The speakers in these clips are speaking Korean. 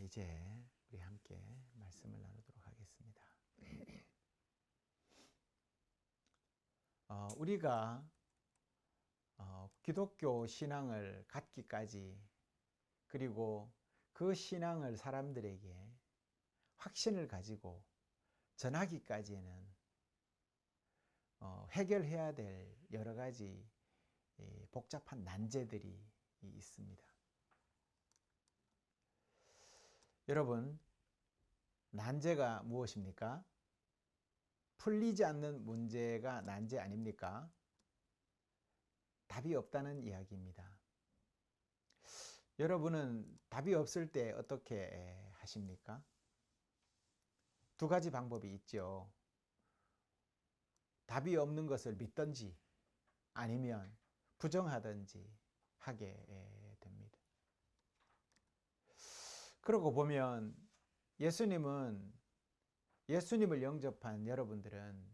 이제 우리 함께 말씀을 나누도록 하겠습니다. 우리가 기독교 신앙을 갖기까지, 그리고 그 신앙을 사람들에게 확신을 가지고 전하기까지는 해결해야 될 여러 가지 복잡한 난제들이 있습니다. 여러분, 난제가 무엇입니까? 풀리지 않는 문제가 난제 아닙니까? 답이 없다는 이야기입니다. 여러분은 답이 없을 때 어떻게 하십니까? 두 가지 방법이 있죠. 답이 없는 것을 믿든지 아니면 부정하든지 하게 됩니다. 그러고 보면 예수님을 영접한 여러분들은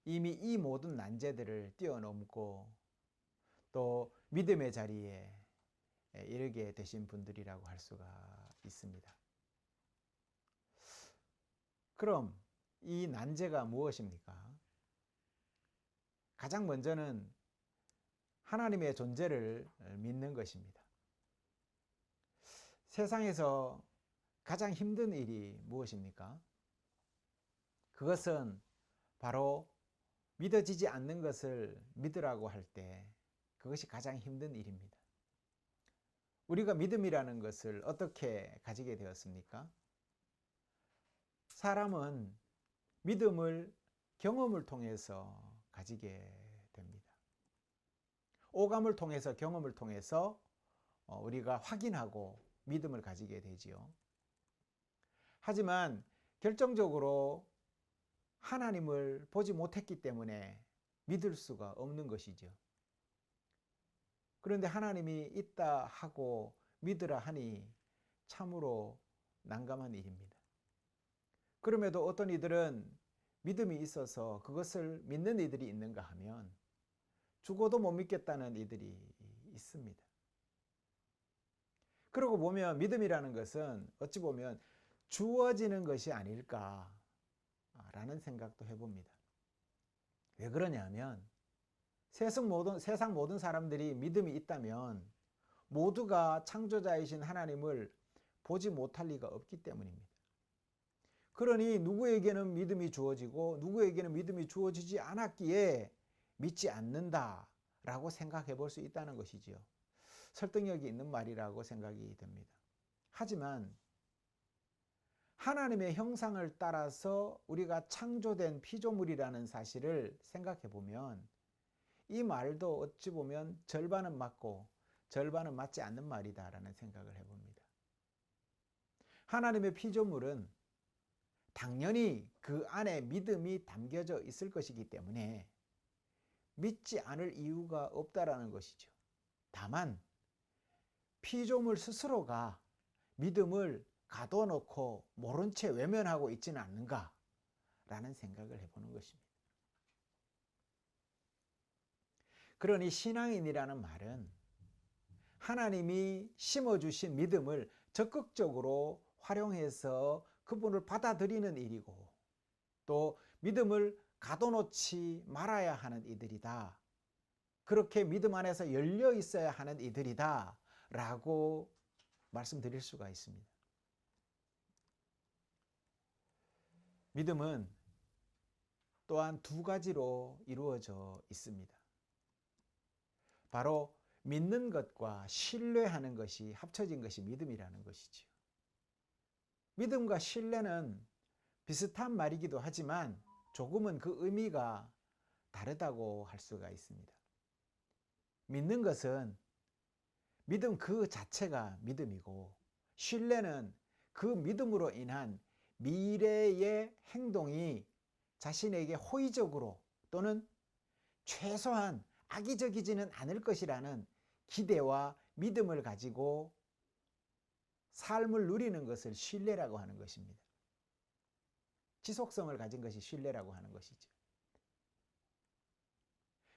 이미 이 모든 난제들을 뛰어넘고 또 믿음의 자리에 이르게 되신 분들이라고 할 수가 있습니다. 그럼 이 난제가 무엇입니까? 가장 먼저는 하나님의 존재를 믿는 것입니다. 세상에서 가장 힘든 일이 무엇입니까? 그것은 바로 믿어지지 않는 것을 믿으라고 할 때 그것이 가장 힘든 일입니다. 우리가 믿음이라는 것을 어떻게 가지게 되었습니까? 사람은 믿음을 경험을 통해서 가지게 됩니다. 오감을 통해서, 경험을 통해서 우리가 확인하고 믿음을 가지게 되지요. 하지만 결정적으로 하나님을 보지 못했기 때문에 믿을 수가 없는 것이죠. 그런데 하나님이 있다 하고 믿으라 하니 참으로 난감한 일입니다. 그럼에도 어떤 이들은 믿음이 있어서 그것을 믿는 이들이 있는가 하면 죽어도 못 믿겠다는 이들이 있습니다. 그러고 보면 믿음이라는 것은 어찌 보면 주어지는 것이 아닐까라는 생각도 해봅니다. 왜 그러냐면 세상 모든 사람들이 믿음이 있다면 모두가 창조자이신 하나님을 보지 못할 리가 없기 때문입니다. 그러니 누구에게는 믿음이 주어지고 누구에게는 믿음이 주어지지 않았기에 믿지 않는다라고 생각해 볼 수 있다는 것이지요. 설득력이 있는 말이라고 생각이 됩니다. 하지만 하나님의 형상을 따라서 우리가 창조된 피조물이라는 사실을 생각해 보면 이 말도 어찌 보면 절반은 맞고 절반은 맞지 않는 말이다라는 생각을 해봅니다. 하나님의 피조물은 당연히 그 안에 믿음이 담겨져 있을 것이기 때문에 믿지 않을 이유가 없다라는 것이죠. 다만 피조물 스스로가 믿음을 가둬놓고 모른 채 외면하고 있지는 않는가라는 생각을 해보는 것입니다. 그러니 신앙인이라는 말은 하나님이 심어주신 믿음을 적극적으로 활용해서 그분을 받아들이는 일이고 또 믿음을 가둬놓지 말아야 하는 이들이다. 그렇게 믿음 안에서 열려 있어야 하는 이들이다 라고 말씀드릴 수가 있습니다. 믿음은 또한 두 가지로 이루어져 있습니다. 바로 믿는 것과 신뢰하는 것이 합쳐진 것이 믿음이라는 것이죠. 믿음과 신뢰는 비슷한 말이기도 하지만 조금은 그 의미가 다르다고 할 수가 있습니다. 믿는 것은 믿음 그 자체가 믿음이고 신뢰는 그 믿음으로 인한 미래의 행동이 자신에게 호의적으로 또는 최소한 악의적이지는 않을 것이라는 기대와 믿음을 가지고 삶을 누리는 것을 신뢰라고 하는 것입니다. 지속성을 가진 것이 신뢰라고 하는 것이죠.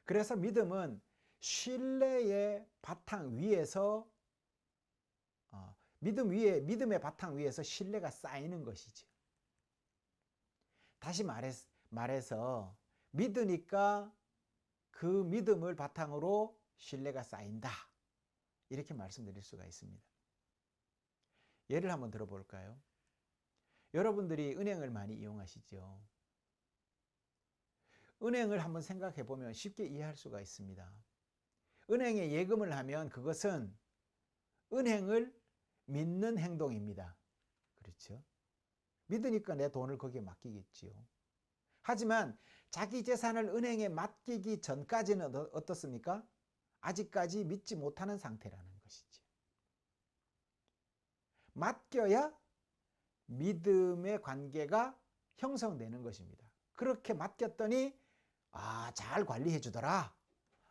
그래서 믿음은 신뢰의 바탕 위에서 믿음의 바탕 위에서 신뢰가 쌓이는 것이죠. 다시 말해서 믿으니까 그 믿음을 바탕으로 신뢰가 쌓인다. 이렇게 말씀드릴 수가 있습니다. 예를 한번 들어볼까요? 여러분들이 은행을 많이 이용하시죠. 은행을 한번 생각해 보면 쉽게 이해할 수가 있습니다. 은행에 예금을 하면 그것은 은행을 믿는 행동입니다. 그렇죠? 믿으니까 내 돈을 거기에 맡기겠지요. 하지만 자기 재산을 은행에 맡기기 전까지는 어떻습니까? 아직까지 믿지 못하는 상태라는 것이죠. 맡겨야 믿음의 관계가 형성되는 것입니다. 그렇게 맡겼더니 잘 관리해 주더라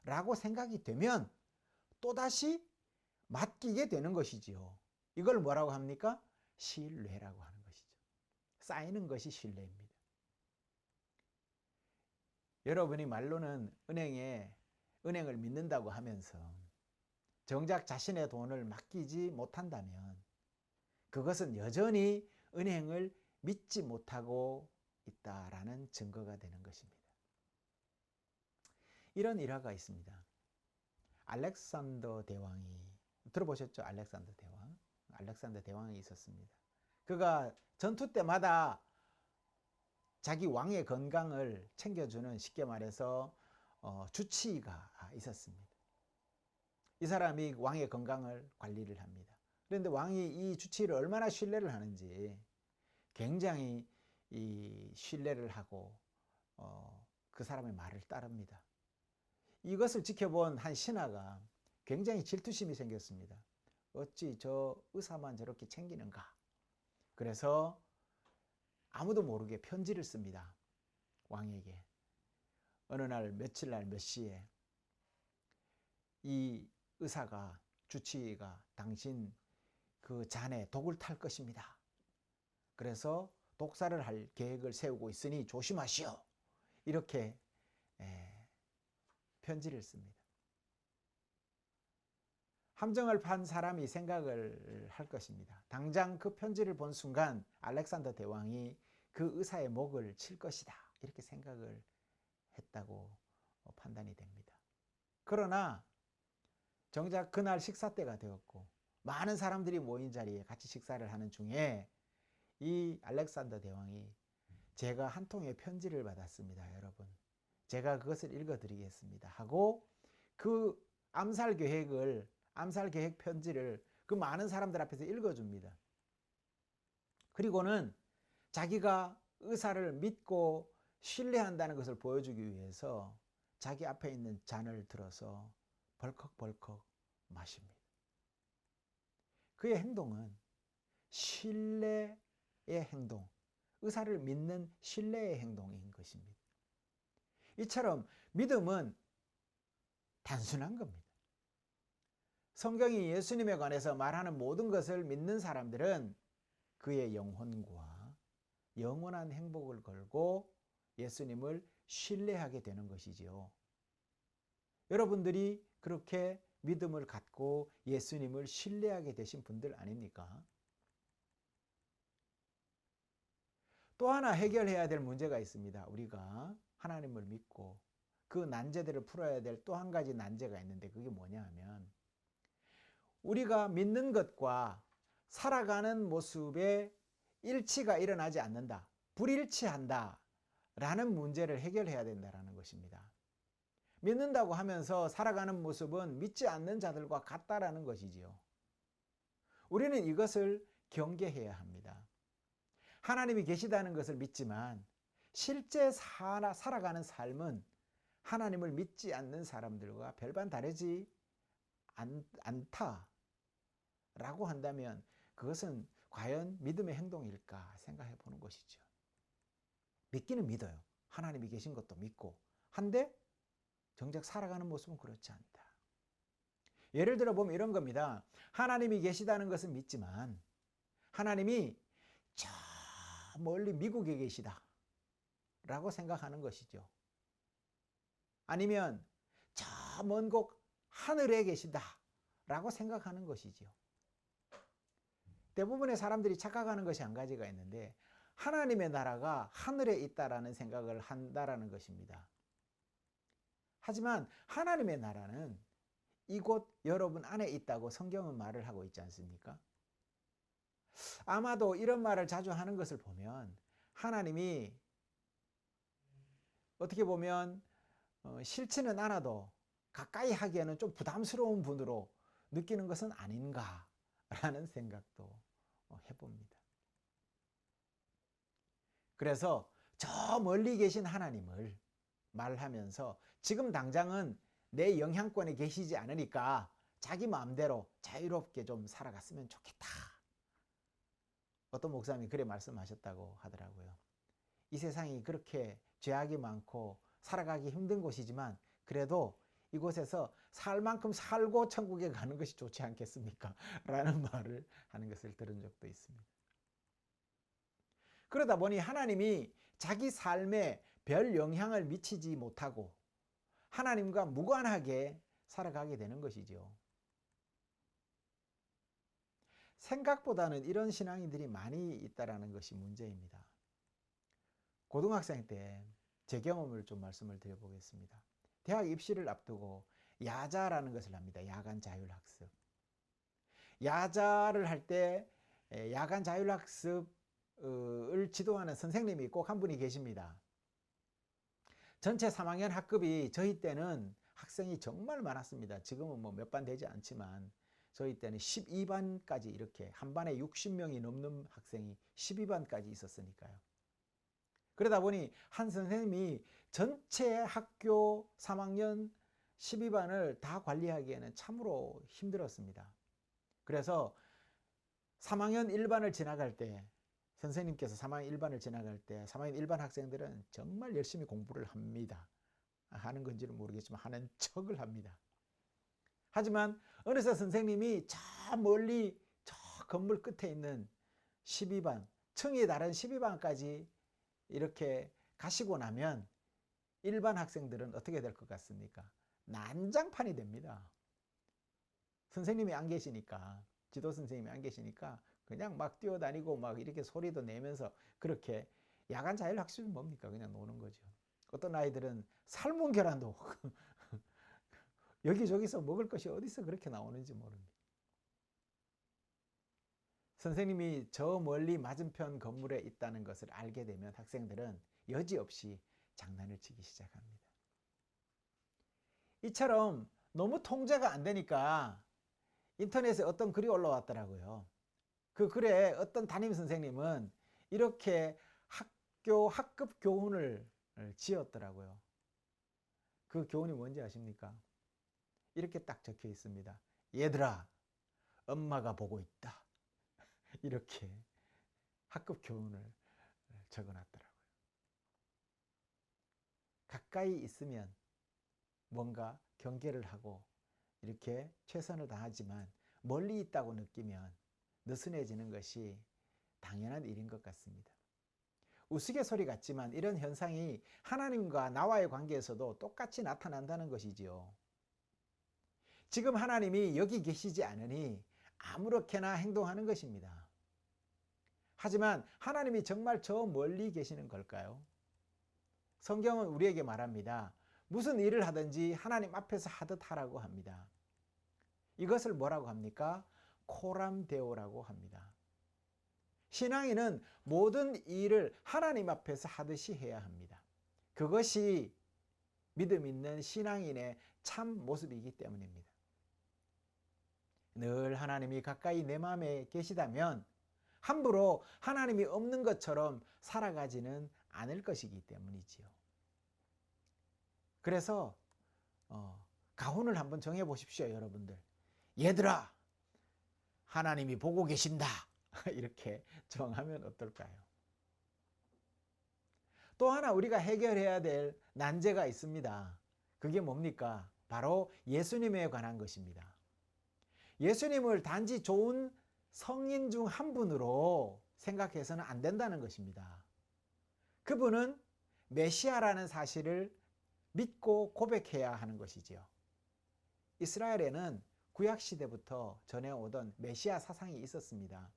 라고 생각이 되면 또다시 맡기게 되는 것이지요. 이걸 뭐라고 합니까? 신뢰라고 하는 것이죠. 쌓이는 것이 신뢰입니다. 여러분이 말로는 은행을 믿는다고 하면서 정작 자신의 돈을 맡기지 못한다면 그것은 여전히 은행을 믿지 못하고 있다라는 증거가 되는 것입니다. 이런 일화가 있습니다. 알렉산더 대왕이 들어보셨죠? 알렉산더 대왕이 있었습니다. 그가 전투 때마다 자기 왕의 건강을 챙겨주는, 쉽게 말해서 주치의가 있었습니다. 이 사람이 왕의 건강을 관리를 합니다. 그런데 왕이 이 주치의를 얼마나 신뢰를 하는지 굉장히 이 신뢰를 하고 그 사람의 말을 따릅니다. 이것을 지켜본 한 신하가 굉장히 질투심이 생겼습니다. 어찌 저 의사만 저렇게 챙기는가? 그래서 아무도 모르게 편지를 씁니다. 왕에게. 어느 날 며칠 날 몇 시에 이 의사가, 주치의가 당신 그 잔에 독을 탈 것입니다. 그래서 독살을 할 계획을 세우고 있으니 조심하시오. 이렇게 편지를 씁니다. 함정을 판 사람이 생각을 할 것입니다. 당장 그 편지를 본 순간 알렉산더 대왕이 그 의사의 목을 칠 것이다. 이렇게 생각을 했다고 판단이 됩니다. 그러나 정작 그날 식사 때가 되었고 많은 사람들이 모인 자리에 같이 식사를 하는 중에 이 알렉산더 대왕이 제가 한 통의 편지를 받았습니다. 여러분. 제가 그것을 읽어드리겠습니다. 하고 그 암살 계획 편지를 그 많은 사람들 앞에서 읽어줍니다. 그리고는 자기가 의사를 믿고 신뢰한다는 것을 보여주기 위해서 자기 앞에 있는 잔을 들어서 벌컥벌컥 마십니다. 그의 행동은 신뢰의 행동, 의사를 믿는 신뢰의 행동인 것입니다. 이처럼 믿음은 단순한 겁니다. 성경이 예수님에 관해서 말하는 모든 것을 믿는 사람들은 그의 영혼과 영원한 행복을 걸고 예수님을 신뢰하게 되는 것이지요. 여러분들이 그렇게 믿음을 갖고 예수님을 신뢰하게 되신 분들 아닙니까? 또 하나 해결해야 될 문제가 있습니다. 우리가 하나님을 믿고 그 난제들을 풀어야 될 또 한 가지 난제가 있는데 그게 뭐냐 하면 우리가 믿는 것과 살아가는 모습에 일치가 일어나지 않는다. 불일치한다. 라는 문제를 해결해야 된다는 것입니다. 믿는다고 하면서 살아가는 모습은 믿지 않는 자들과 같다라는 것이지요. 우리는 이것을 경계해야 합니다. 하나님이 계시다는 것을 믿지만 실제 살아가는 삶은 하나님을 믿지 않는 사람들과 별반 다르지 않다라고 한다면 그것은 과연 믿음의 행동일까 생각해 보는 것이죠. 믿기는 믿어요. 하나님이 계신 것도 믿고 한데 정작 살아가는 모습은 그렇지 않다. 예를 들어 보면 이런 겁니다. 하나님이 계시다는 것은 믿지만 하나님이 저 멀리 미국에 계시다 라고 생각하는 것이죠. 아니면 저 먼 곳 하늘에 계시다 라고 생각하는 것이죠. 대부분의 사람들이 착각하는 것이 한 가지가 있는데 하나님의 나라가 하늘에 있다라는 생각을 한다라는 것입니다. 하지만 하나님의 나라는 이곳 여러분 안에 있다고 성경은 말을 하고 있지 않습니까? 아마도 이런 말을 자주 하는 것을 보면 하나님이 어떻게 보면 싫지는 않아도 가까이 하기에는 좀 부담스러운 분으로 느끼는 것은 아닌가라는 생각도 해봅니다. 그래서 저 멀리 계신 하나님을 말하면서 지금 당장은 내 영향권에 계시지 않으니까 자기 마음대로 자유롭게 좀 살아갔으면 좋겠다. 어떤 목사님이 그래 말씀하셨다고 하더라고요. 이 세상이 그렇게 죄악이 많고 살아가기 힘든 곳이지만 그래도 이곳에서 살 만큼 살고 천국에 가는 것이 좋지 않겠습니까? 라는 말을 하는 것을 들은 적도 있습니다. 그러다 보니 하나님이 자기 삶에 별 영향을 미치지 못하고 하나님과 무관하게 살아가게 되는 것이죠. 생각보다는 이런 신앙인들이 많이 있다는 것이 문제입니다. 고등학생 때 제 경험을 좀 말씀을 드려보겠습니다. 대학 입시를 앞두고 야자라는 것을 합니다. 야간 자율학습. 야자를 할 때 야간 자율학습을 지도하는 선생님이 꼭 한 분이 계십니다. 전체 3학년 학급이 저희 때는 학생이 정말 많았습니다. 지금은 뭐 몇 반 되지 않지만 저희 때는 12반까지 이렇게 한 반에 60명이 넘는 학생이 12반까지 있었으니까요. 그러다 보니 한 선생님이 전체 학교 3학년 12반을 다 관리하기에는 참으로 힘들었습니다. 그래서 3학년 1반을 지나갈 때 선생님께서 3학년 1반을 지나갈 때 3학년 1반 학생들은 정말 열심히 공부를 합니다. 하는 건지는 모르겠지만 하는 척을 합니다. 하지만 어느새 선생님이 저 멀리 저 건물 끝에 있는 12반, 층이 다른 12반까지 이렇게 가시고 나면 일반 학생들은 어떻게 될 것 같습니까? 난장판이 됩니다. 선생님이 안 계시니까, 지도 선생님이 안 계시니까 그냥 막 뛰어다니고 막 이렇게 소리도 내면서 그렇게 야간 자율학습이 뭡니까? 그냥 노는 거죠. 어떤 아이들은 삶은 계란도 여기저기서 먹을 것이 어디서 그렇게 나오는지 모릅니다. 선생님이 저 멀리 맞은편 건물에 있다는 것을 알게 되면 학생들은 여지없이 장난을 치기 시작합니다. 이처럼 너무 통제가 안 되니까 인터넷에 어떤 글이 올라왔더라고요. 그 글에 어떤 담임 선생님은 이렇게 학급 교훈을 지었더라고요. 그 교훈이 뭔지 아십니까? 이렇게 딱 적혀 있습니다. 얘들아, 엄마가 보고 있다. 이렇게 학급 교훈을 적어놨더라고요. 가까이 있으면 뭔가 경계를 하고 이렇게 최선을 다하지만 멀리 있다고 느끼면 느슨해지는 것이 당연한 일인 것 같습니다. 우스갯소리 같지만 이런 현상이 하나님과 나와의 관계에서도 똑같이 나타난다는 것이지요. 지금 하나님이 여기 계시지 않으니 아무렇게나 행동하는 것입니다. 하지만 하나님이 정말 저 멀리 계시는 걸까요? 성경은 우리에게 말합니다. 무슨 일을 하든지 하나님 앞에서 하듯 하라고 합니다. 이것을 뭐라고 합니까? 코람데오라고 합니다. 신앙인은 모든 일을 하나님 앞에서 하듯이 해야 합니다. 그것이 믿음 있는 신앙인의 참 모습이기 때문입니다. 늘 하나님이 가까이 내 마음에 계시다면 함부로 하나님이 없는 것처럼 살아가지는 않을 것이기 때문이지요. 그래서 가훈을 한번 정해 보십시오, 여러분들. 얘들아, 하나님이 보고 계신다. 이렇게 정하면 어떨까요? 또 하나 우리가 해결해야 될 난제가 있습니다. 그게 뭡니까? 바로 예수님에 관한 것입니다. 예수님을 단지 좋은 성인 중 한 분으로 생각해서는 안 된다는 것입니다. 그분은 메시아라는 사실을 믿고 고백해야 하는 것이지요. 이스라엘에는 구약시대부터 전해오던 메시아 사상이 있었습니다.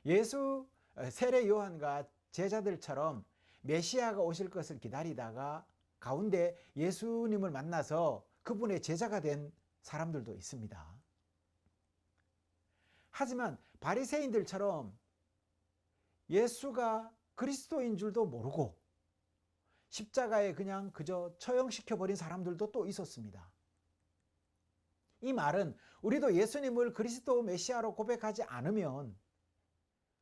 세례 요한과 제자들처럼 메시아가 오실 것을 기다리다가 가운데 예수님을 만나서 그분의 제자가 된 사람들도 있습니다. 하지만 바리새인들처럼 예수가 그리스도인 줄도 모르고 십자가에 그냥 그저 처형시켜버린 사람들도 또 있었습니다. 이 말은 우리도 예수님을 그리스도 메시아로 고백하지 않으면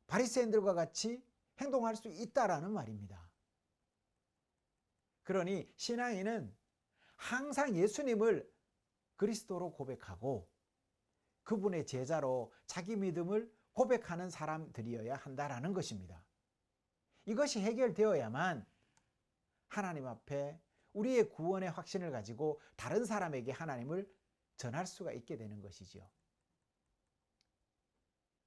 바리새인들과 같이 행동할 수 있다라는 말입니다. 그러니 신앙인은 항상 예수님을 그리스도로 고백하고 그분의 제자로 자기 믿음을 고백하는 사람들이어야 한다라는 것입니다. 이것이 해결되어야만 하나님 앞에 우리의 구원의 확신을 가지고 다른 사람에게 하나님을 전할 수가 있게 되는 것이지요.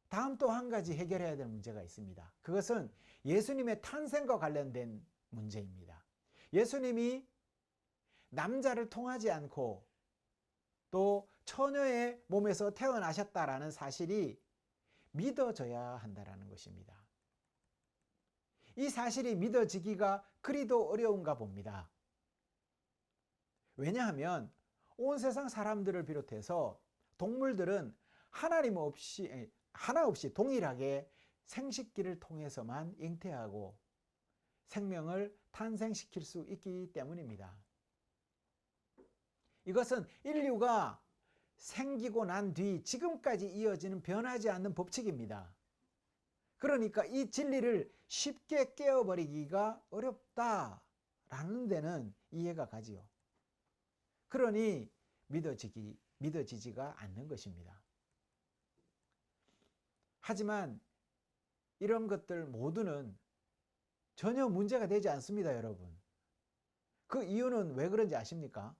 다음 또 한 가지 해결해야 될 문제가 있습니다. 그것은 예수님의 탄생과 관련된 문제입니다. 예수님이 남자를 통하지 않고 또 처녀의 몸에서 태어나셨다라는 사실이 믿어져야 한다는 것입니다. 이 사실이 믿어지기가 그리도 어려운가 봅니다. 왜냐하면 온 세상 사람들을 비롯해서 동물들은 하나 없이 동일하게 생식기를 통해서만 잉태하고 생명을 탄생시킬 수 있기 때문입니다. 이것은 인류가 생기고 난 뒤 지금까지 이어지는 변하지 않는 법칙입니다. 그러니까 이 진리를 쉽게 깨어버리기가 어렵다라는 데는 이해가 가지요. 그러니 믿어지지가 않는 것입니다. 하지만 이런 것들 모두는 전혀 문제가 되지 않습니다, 여러분. 그 이유는 왜 그런지 아십니까?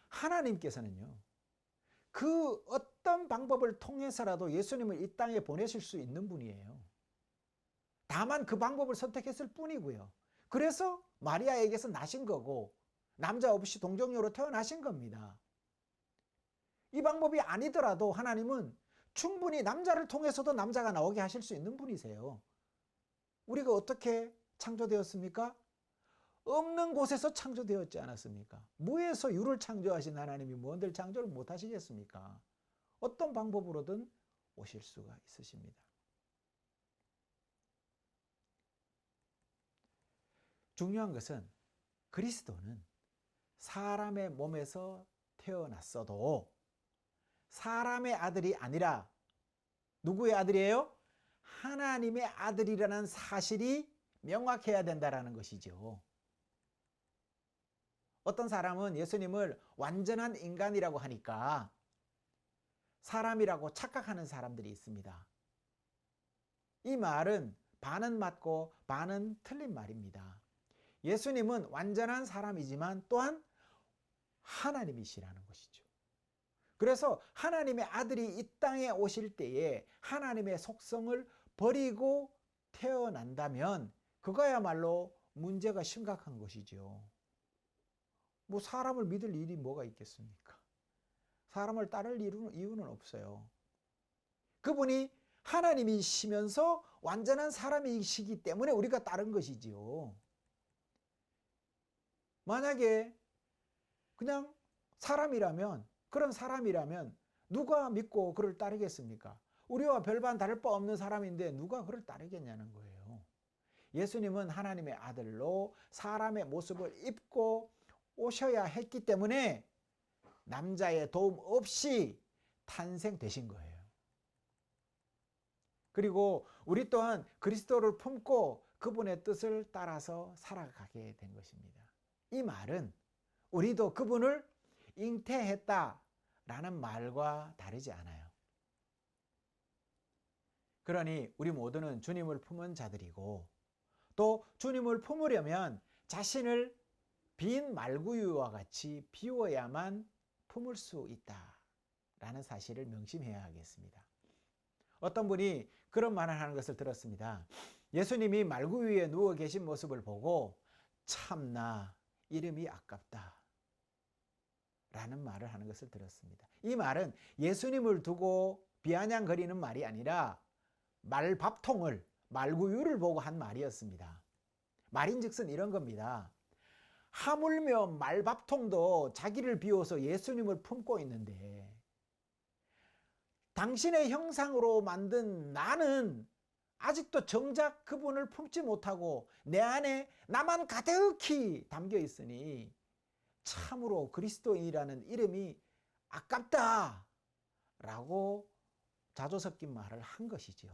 하나님께서는요, 그 어떤 방법을 통해서라도 예수님을 이 땅에 보내실 수 있는 분이에요. 다만 그 방법을 선택했을 뿐이고요. 그래서 마리아에게서 나신 거고 남자 없이 동정녀로 태어나신 겁니다. 이 방법이 아니더라도 하나님은 충분히 남자를 통해서도 남자가 나오게 하실 수 있는 분이세요. 우리가 어떻게 창조되었습니까? 없는 곳에서 창조되었지 않았습니까? 무에서 유를 창조하신 하나님이 뭔들 창조를 못 하시겠습니까? 어떤 방법으로든 오실 수가 있으십니다. 중요한 것은 그리스도는 사람의 몸에서 태어났어도 사람의 아들이 아니라 누구의 아들이에요? 하나님의 아들이라는 사실이 명확해야 된다는 것이죠. 어떤 사람은 예수님을 완전한 인간이라고 하니까 사람이라고 착각하는 사람들이 있습니다. 이 말은 반은 맞고 반은 틀린 말입니다. 예수님은 완전한 사람이지만 또한 하나님이시라는 것이죠. 그래서 하나님의 아들이 이 땅에 오실 때에 하나님의 속성을 버리고 태어난다면 그거야말로 문제가 심각한 것이죠. 뭐 사람을 믿을 일이 뭐가 있겠습니까? 사람을 따를 이유는 없어요. 그분이 하나님이시면서 완전한 사람이시기 때문에 우리가 따른 것이지요. 만약에 그냥 그런 사람이라면 누가 믿고 그를 따르겠습니까? 우리와 별반 다를 바 없는 사람인데 누가 그를 따르겠냐는 거예요. 예수님은 하나님의 아들로 사람의 모습을 입고 오셔야 했기 때문에 남자의 도움 없이 탄생되신 거예요. 그리고 우리 또한 그리스도를 품고 그분의 뜻을 따라서 살아가게 된 것입니다. 이 말은 우리도 그분을 잉태했다라는 말과 다르지 않아요. 그러니 우리 모두는 주님을 품은 자들이고 또 주님을 품으려면 자신을 빈 말구유와 같이 비워야만 품을 수 있다라는 사실을 명심해야 하겠습니다. 어떤 분이 그런 말을 하는 것을 들었습니다. 예수님이 말구유에 누워 계신 모습을 보고 참나 이름이 아깝다 라는 말을 하는 것을 들었습니다. 이 말은 예수님을 두고 비아냥거리는 말이 아니라 말밥통을, 말구유를 보고 한 말이었습니다. 말인즉슨 이런 겁니다. 하물며 말밥통도 자기를 비워서 예수님을 품고 있는데 당신의 형상으로 만든 나는 아직도 정작 그분을 품지 못하고 내 안에 나만 가득히 담겨 있으니 참으로 그리스도인이라는 이름이 아깝다 라고 자조 섞인 말을 한 것이죠.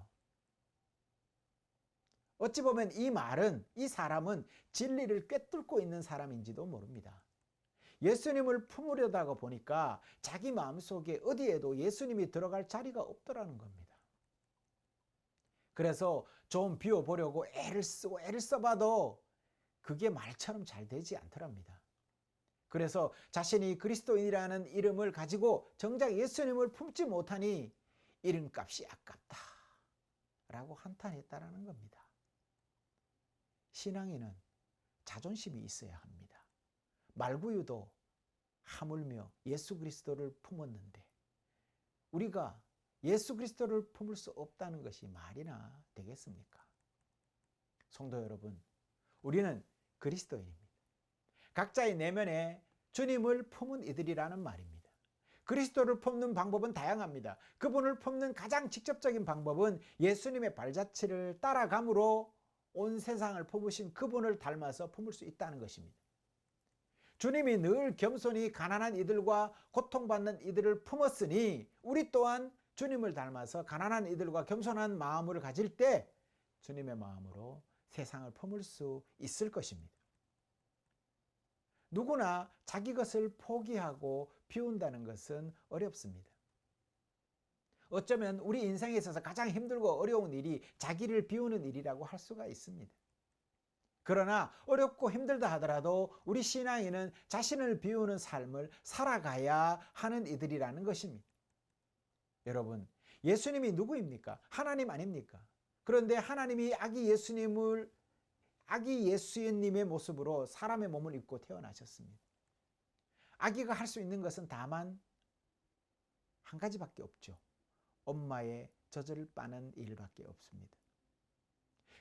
어찌 보면 이 말은, 이 사람은 진리를 꿰뚫고 있는 사람인지도 모릅니다. 예수님을 품으려다가 보니까 자기 마음속에 어디에도 예수님이 들어갈 자리가 없더라는 겁니다. 그래서 좀 비워보려고 애를 써봐도 그게 말처럼 잘 되지 않더랍니다. 그래서 자신이 그리스도인이라는 이름을 가지고 정작 예수님을 품지 못하니 이름값이 아깝다 라고 한탄했다라는 겁니다. 신앙인은 자존심이 있어야 합니다. 말구유도 하물며 예수 그리스도를 품었는데 우리가 예수 그리스도를 품을 수 없다는 것이 말이나 되겠습니까? 성도 여러분, 우리는 그리스도인입니다. 각자의 내면에 주님을 품은 이들이라는 말입니다. 그리스도를 품는 방법은 다양합니다. 그분을 품는 가장 직접적인 방법은 예수님의 발자취를 따라감으로 온 세상을 품으신 그분을 닮아서 품을 수 있다는 것입니다. 주님이 늘 겸손히 가난한 이들과 고통받는 이들을 품었으니 우리 또한 주님을 닮아서 가난한 이들과 겸손한 마음을 가질 때 주님의 마음으로 세상을 품을 수 있을 것입니다. 누구나 자기 것을 포기하고 비운다는 것은 어렵습니다. 어쩌면 우리 인생에 있어서 가장 힘들고 어려운 일이 자기를 비우는 일이라고 할 수가 있습니다. 그러나 어렵고 힘들다 하더라도 우리 신앙인은 자신을 비우는 삶을 살아가야 하는 이들이라는 것입니다. 여러분, 예수님이 누구입니까? 하나님 아닙니까? 그런데 하나님이 아기 예수님의 모습으로 사람의 몸을 입고 태어나셨습니다. 아기가 할 수 있는 것은 다만 한 가지밖에 없죠. 엄마의 젖을 빠는 일밖에 없습니다.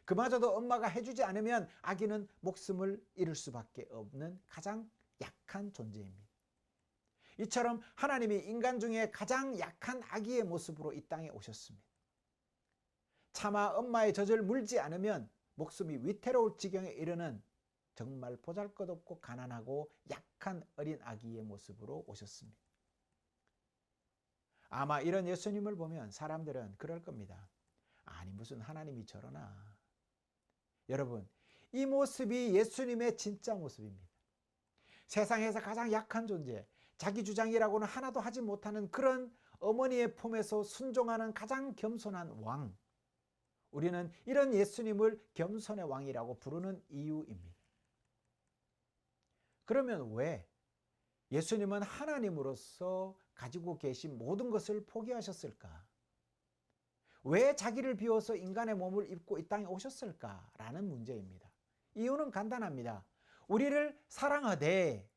그마저도 엄마가 해주지 않으면 아기는 목숨을 잃을 수밖에 없는 가장 약한 존재입니다. 이처럼 하나님이 인간 중에 가장 약한 아기의 모습으로 이 땅에 오셨습니다. 차마 엄마의 젖을 물지 않으면 목숨이 위태로울 지경에 이르는 정말 보잘것없고 가난하고 약한 어린 아기의 모습으로 오셨습니다. 아마 이런 예수님을 보면 사람들은 그럴 겁니다. 아니 무슨 하나님이 저러나. 여러분, 이 모습이 예수님의 진짜 모습입니다. 세상에서 가장 약한 존재, 자기 주장이라고는 하나도 하지 못하는 그런 어머니의 품에서 순종하는 가장 겸손한 왕. 우리는 이런 예수님을 겸손의 왕이라고 부르는 이유입니다. 그러면 왜 예수님은 하나님으로서 가지고 계신 모든 것을 포기하셨을까? 왜 자기를 비워서 인간의 몸을 입고 이 땅에 오셨을까라는 문제입니다. 이유는 간단합니다. 우리를 사랑하되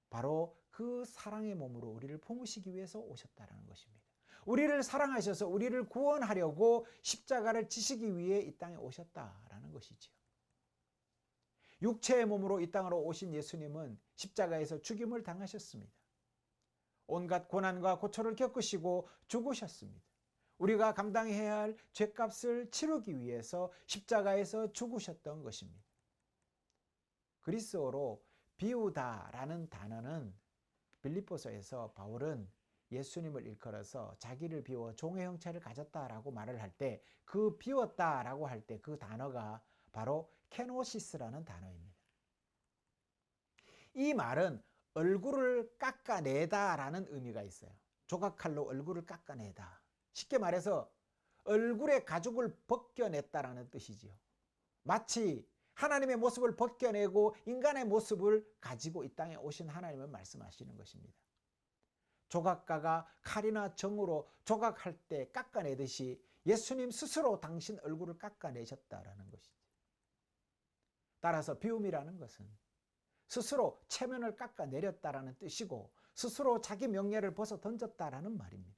바로 그 사랑의 몸으로 우리를 품으시기 위해서 오셨다는 것입니다. 우리를 사랑하셔서 우리를 구원하려고 십자가를 지시기 위해 이 땅에 오셨다라는 것이지요. 육체의 몸으로 이 땅으로 오신 예수님은 십자가에서 죽임을 당하셨습니다. 온갖 고난과 고초를 겪으시고 죽으셨습니다. 우리가 감당해야 할 죄값을 치르기 위해서 십자가에서 죽으셨던 것입니다. 그리스어로 비우다라는 단어는 빌립보서에서 바울은 예수님을 일컬어서 자기를 비워 종의 형체를 가졌다라고 말을 할 때 그 비웠다라고 할 때 그 단어가 바로 케노시스라는 단어입니다. 이 말은 얼굴을 깎아내다라는 의미가 있어요. 조각칼로 얼굴을 깎아내다. 쉽게 말해서 얼굴의 가죽을 벗겨냈다라는 뜻이지요. 마치 하나님의 모습을 벗겨내고 인간의 모습을 가지고 이 땅에 오신 하나님을 말씀하시는 것입니다. 조각가가 칼이나 정으로 조각할 때 깎아내듯이 예수님 스스로 당신 얼굴을 깎아내셨다라는 것이죠. 따라서 비움이라는 것은 스스로 체면을 깎아내렸다라는 뜻이고 스스로 자기 명예를 벗어 던졌다라는 말입니다.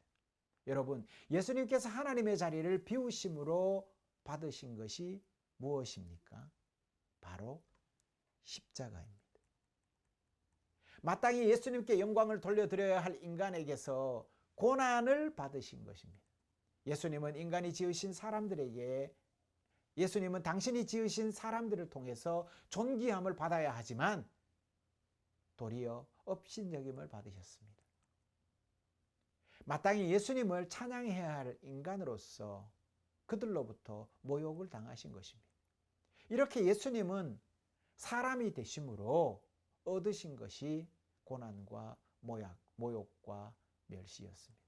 여러분, 예수님께서 하나님의 자리를 비우심으로 받으신 것이 무엇입니까? 바로 십자가입니다. 마땅히 예수님께 영광을 돌려드려야 할 인간에게서 고난을 받으신 것입니다. 예수님은 인간이 지으신 사람들에게, 예수님은 당신이 지으신 사람들을 통해서 존귀함을 받아야 하지만 도리어 업신여김을 받으셨습니다. 마땅히 예수님을 찬양해야 할 인간으로서 그들로부터 모욕을 당하신 것입니다. 이렇게 예수님은 사람이 되심으로 얻으신 것이 고난과 모욕과 멸시였습니다.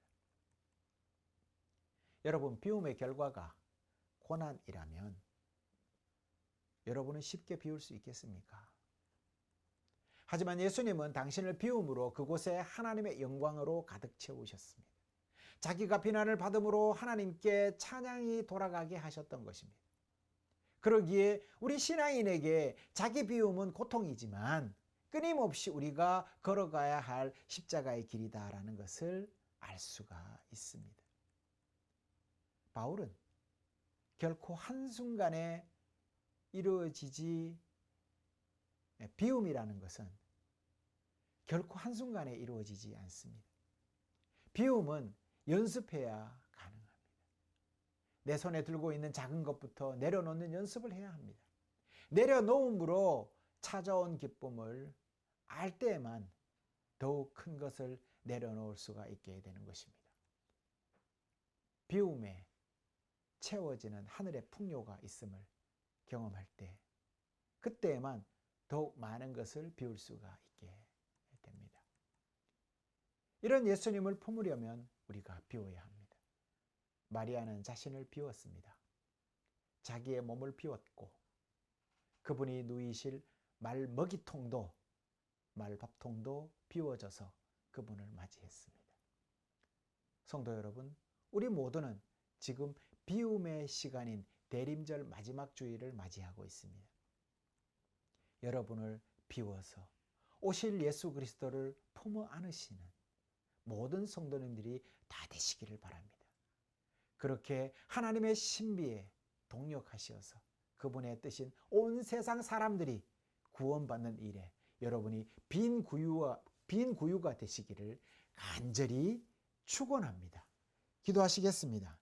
여러분, 비움의 결과가 고난이라면 여러분은 쉽게 비울 수 있겠습니까? 하지만 예수님은 당신을 비움으로 그곳에 하나님의 영광으로 가득 채우셨습니다. 자기가 비난을 받음으로 하나님께 찬양이 돌아가게 하셨던 것입니다. 그러기에 우리 신앙인에게 자기 비움은 고통이지만 끊임없이 우리가 걸어가야 할 십자가의 길이다라는 것을 알 수가 있습니다. 바울은 결코 한순간에 이루어지지, 비움이라는 것은 결코 한순간에 이루어지지 않습니다. 비움은 연습해야 가능합니다. 내 손에 들고 있는 작은 것부터 내려놓는 연습을 해야 합니다. 내려놓음으로 찾아온 기쁨을 알 때에만 더욱 큰 것을 내려놓을 수가 있게 되는 것입니다. 비움에 채워지는 하늘의 풍요가 있음을 경험할 때, 그때에만 더욱 많은 것을 비울 수가 있게 됩니다. 이런 예수님을 품으려면 우리가 비워야 합니다. 마리아는 자신을 비웠습니다. 자기의 몸을 비웠고 그분이 누이실 말먹이통도, 말밥통도 비워져서 그분을 맞이했습니다. 성도 여러분, 우리 모두는 지금 비움의 시간인 대림절 마지막 주일을 맞이하고 있습니다. 여러분을 비워서 오실 예수 그리스도를 품어 안으시는 모든 성도님들이 다 되시기를 바랍니다. 그렇게 하나님의 신비에 동력하시어서 그분의 뜻인 온 세상 사람들이 구원받는 일에 여러분이 빈 구유가 되시기를 간절히 축원합니다. 기도하시겠습니다.